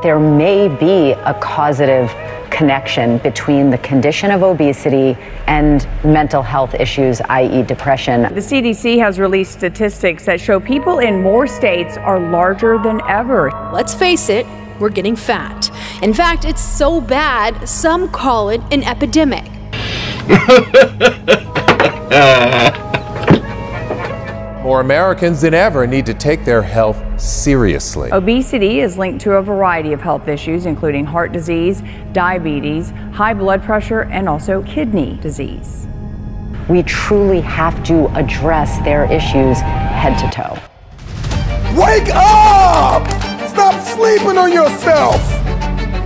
there may be a causative connection between the condition of obesity and mental health issues, i.e. depression. The CDC has released statistics that show people in more states are larger than ever. Let's face it, we're getting fat. In fact, it's so bad, some call it an epidemic. More Americans than ever need to take their health seriously. Obesity is linked to a variety of health issues, including heart disease, diabetes, high blood pressure, and also kidney disease. We truly have to address their issues head to toe. Wake up! Stop sleeping on yourself!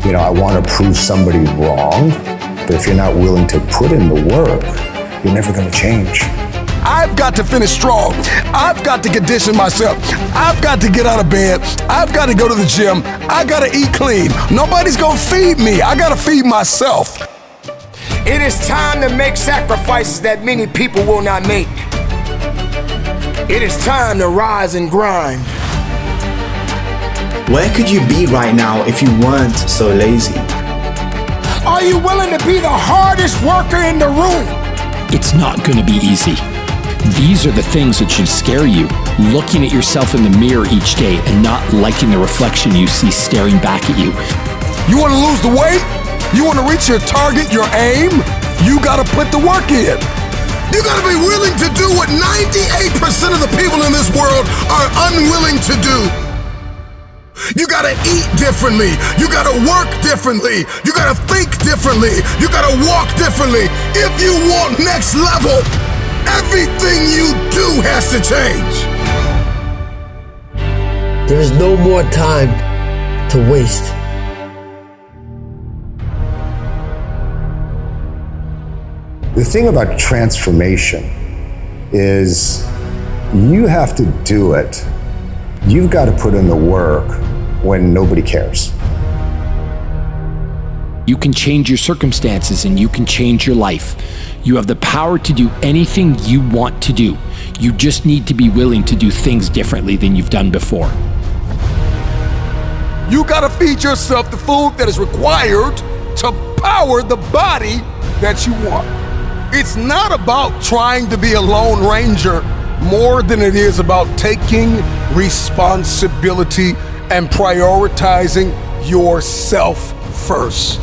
You know, I want to prove somebody wrong, but if you're not willing to put in the work, you're never going to change. I've got to finish strong. I've got to condition myself. I've got to get out of bed. I've got to go to the gym. I got to eat clean. Nobody's going to feed me. I got to feed myself. It is time to make sacrifices that many people will not make. It is time to rise and grind. Where could you be right now if you weren't so lazy? Are you willing to be the hardest worker in the room? It's not going to be easy. These are the things that should scare you. Looking at yourself in the mirror each day and not liking the reflection you see staring back at you. You want to lose the weight? You want to reach your target, your aim? You got to put the work in. You got to be willing to do what 98% of the people in this world are unwilling to do. You gotta eat differently. You gotta work differently. You gotta think differently. You gotta walk differently. If you want next level, everything you do has to change. There's no more time to waste. The thing about transformation is you have to do it. You've got to put in the work when nobody cares. You can change your circumstances and you can change your life. You have the power to do anything you want to do. You just need to be willing to do things differently than you've done before. You gotta feed yourself the food that is required to power the body that you want. It's not about trying to be a Lone Ranger more than it is about taking responsibility and prioritizing yourself first.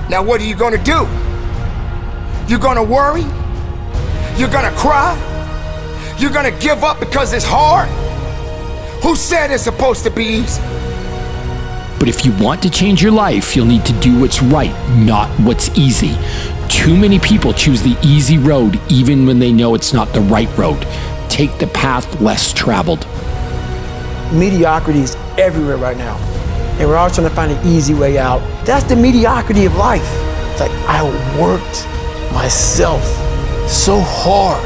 Now what are you gonna do? You're gonna worry? You're gonna cry? You're gonna give up because it's hard? Who said it's supposed to be easy? But if you want to change your life, you'll need to do what's right, not what's easy. Too many people choose the easy road even when they know it's not the right road. Take the path less traveled. Mediocrity is everywhere right now. And we're all trying to find an easy way out. That's the mediocrity of life. It's like I worked myself so hard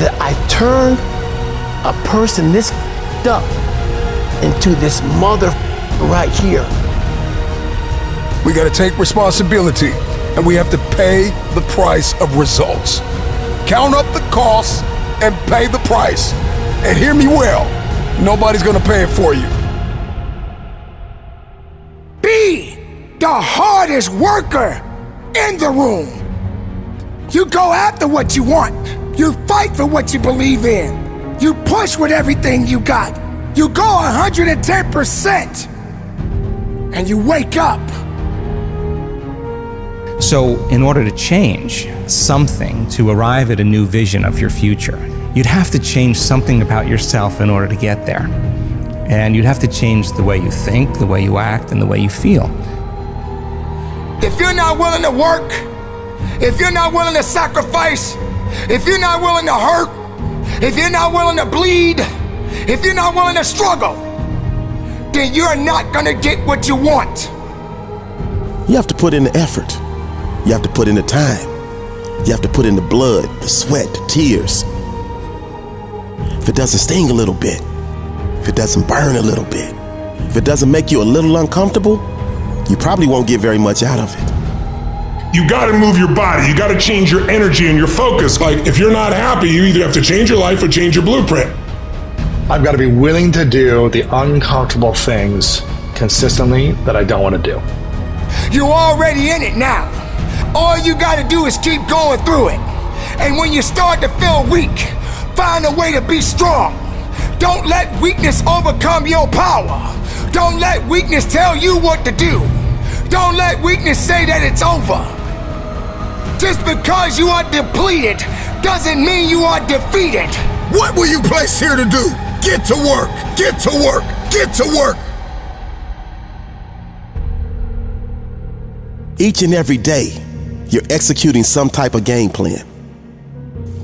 that I turned a person this up into this mother right here. We got to take responsibility, and we have to pay the price of results. Count up the costs and pay the price. And hear me well, nobody's gonna pay it for you. Be the hardest worker in the room. You go after what you want. You fight for what you believe in. You push with everything you got. You go 110%. And you wake up. So in order to change something, to arrive at a new vision of your future, you'd have to change something about yourself in order to get there. And you'd have to change the way you think, the way you act, and the way you feel. If you're not willing to work, if you're not willing to sacrifice, if you're not willing to hurt, if you're not willing to bleed, if you're not willing to struggle, then you're not gonna get what you want. You have to put in the effort. You have to put in the time. You have to put in the blood, the sweat, the tears. If it doesn't sting a little bit, if it doesn't burn a little bit, if it doesn't make you a little uncomfortable, you probably won't get very much out of it. You gotta move your body. You gotta change your energy and your focus. Like, if you're not happy, you either have to change your life or change your blueprint. I've got to be willing to do the uncomfortable things consistently that I don't want to do. You're already in it now. All you got to do is keep going through it. And when you start to feel weak, find a way to be strong. Don't let weakness overcome your power. Don't let weakness tell you what to do. Don't let weakness say that it's over. Just because you are depleted doesn't mean you are defeated. What were you placed here to do? Get to work, get to work, get to work. Each and every day, you're executing some type of game plan.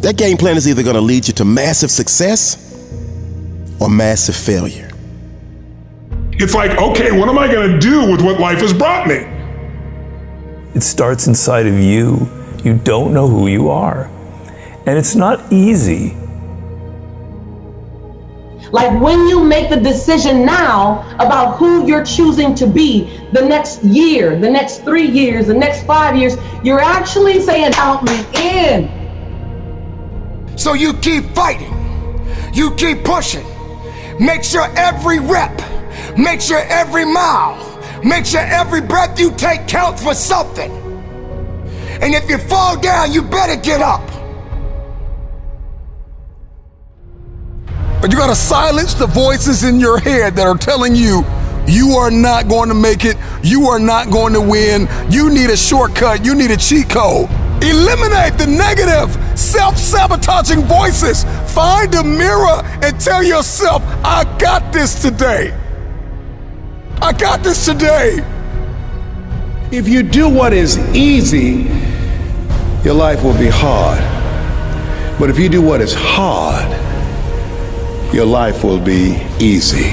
That game plan is either going to lead you to massive success or massive failure. It's like, okay, what am I going to do with what life has brought me? It starts inside of you. You don't know who you are. And it's not easy. Like when you make the decision now about who you're choosing to be the next year, the next 3 years, the next 5 years, you're actually saying, count me in. So you keep fighting. You keep pushing. Make sure every rep, make sure every mile, make sure every breath you take counts for something. And if you fall down, you better get up. But you gotta silence the voices in your head that are telling you, you are not going to make it, you are not going to win, you need a shortcut, you need a cheat code. Eliminate the negative, self-sabotaging voices. Find a mirror and tell yourself, I got this today. I got this today. If you do what is easy, your life will be hard. But if you do what is hard, your life will be easy.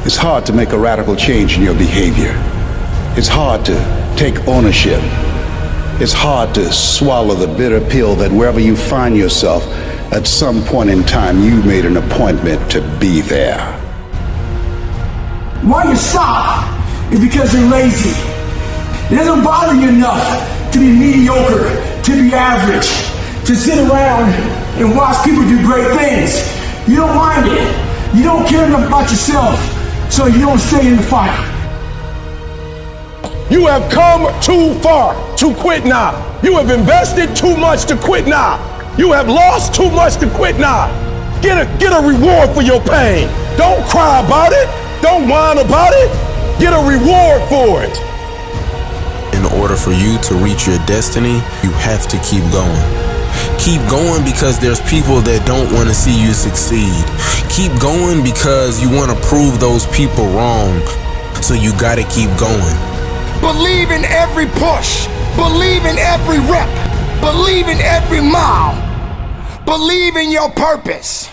It's hard to make a radical change in your behavior. It's hard to take ownership. It's hard to swallow the bitter pill that wherever you find yourself, at some point in time, you made an appointment to be there. Why you stop is because you're lazy. It doesn't bother you enough to be mediocre, to be average, to sit around and watch people do great things. You don't mind it. You don't care enough about yourself, so you don't stay in the fight. You have come too far to quit now. You have invested too much to quit now. You have lost too much to quit now. Get a reward for your pain. Don't cry about it. Don't whine about it. Get a reward for it. In order for you to reach your destiny, you have to keep going. Keep going because there's people that don't want to see you succeed. Keep going because you want to prove those people wrong. So you gotta keep going. Believe in every push. Believe in every rep. Believe in every mile. Believe in your purpose.